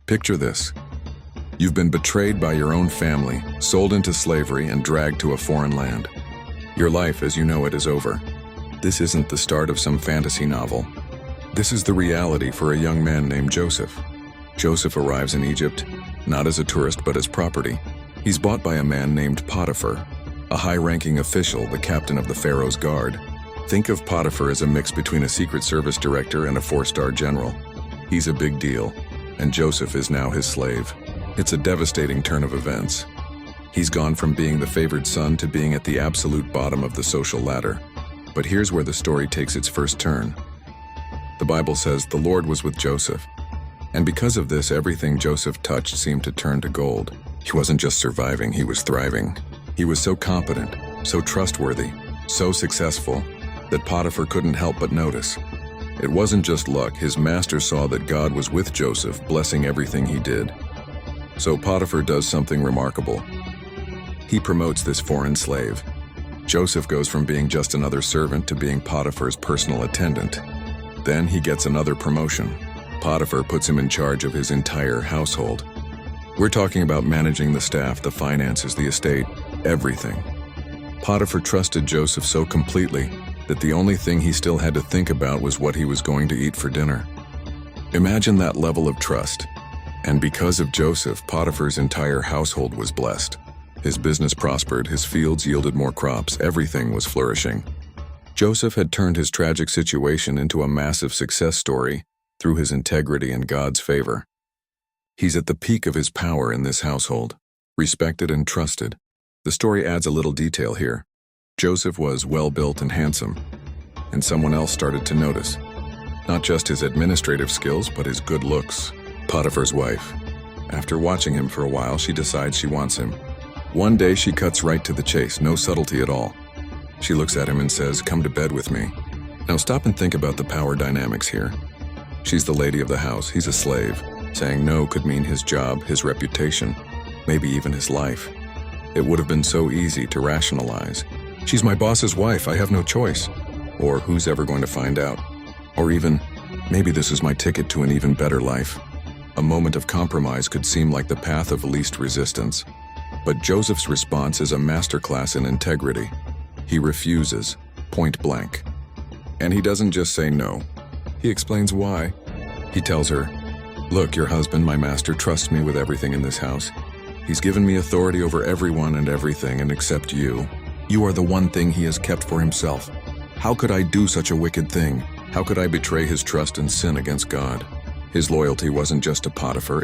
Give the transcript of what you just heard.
Picture this. You've been betrayed by your own family, sold into slavery, and dragged to a foreign land. Your life as you know it is over. This isn't the start of some fantasy novel. This is the reality for a young man named Joseph. Joseph arrives in Egypt, not as a tourist but as property. He's bought by a man named Potiphar, a high-ranking official, the captain of the Pharaoh's guard. Think of Potiphar as a mix between a Secret Service director and a four-star general. He's a big deal, and Joseph is now his slave. It's a devastating turn of events. He's gone from being the favored son to being at the absolute bottom of the social ladder. But here's where the story takes its first turn. The Bible says the Lord was with Joseph, and because of this, everything Joseph touched seemed to turn to gold. He wasn't just surviving, he was thriving. He was so competent, so trustworthy, so successful, that Potiphar couldn't help but notice. It wasn't just luck, his master saw that God was with Joseph, blessing everything he did. So Potiphar does something remarkable. He promotes this foreign slave. Joseph goes from being just another servant to being Potiphar's personal attendant. Then he gets another promotion. Potiphar puts him in charge of his entire household. We're talking about managing the staff, the finances, the estate, everything. Potiphar trusted Joseph so completely that the only thing he still had to think about was what he was going to eat for dinner. Imagine that level of trust. And because of Joseph, Potiphar's entire household was blessed. His business prospered, his fields yielded more crops, everything was flourishing. Joseph had turned his tragic situation into a massive success story through his integrity and God's favor. He's at the peak of his power in this household, respected and trusted. The story adds a little detail here. Joseph was well-built and handsome, and someone else started to notice. Not just his administrative skills, but his good looks. Potiphar's wife. After watching him for a while, she decides she wants him. One day she cuts right to the chase, no subtlety at all. She looks at him and says, "Come to bed with me." Now stop and think about the power dynamics here. She's the lady of the house, he's a slave. Saying no could mean his job, his reputation, maybe even his life. It would have been so easy to rationalize. "She's my boss's wife, I have no choice." Or who's ever going to find out? Or even, maybe this is my ticket to an even better life. A moment of compromise could seem like the path of least resistance. But Joseph's response is a masterclass in integrity. He refuses, point blank. And he doesn't just say no. He explains why. He tells her, "Look, your husband, my master, trusts me with everything in this house. He's given me authority over everyone and everything, and except you. You are the one thing he has kept for himself. How could I do such a wicked thing? How could I betray his trust and sin against God?" His loyalty wasn't just to Potiphar.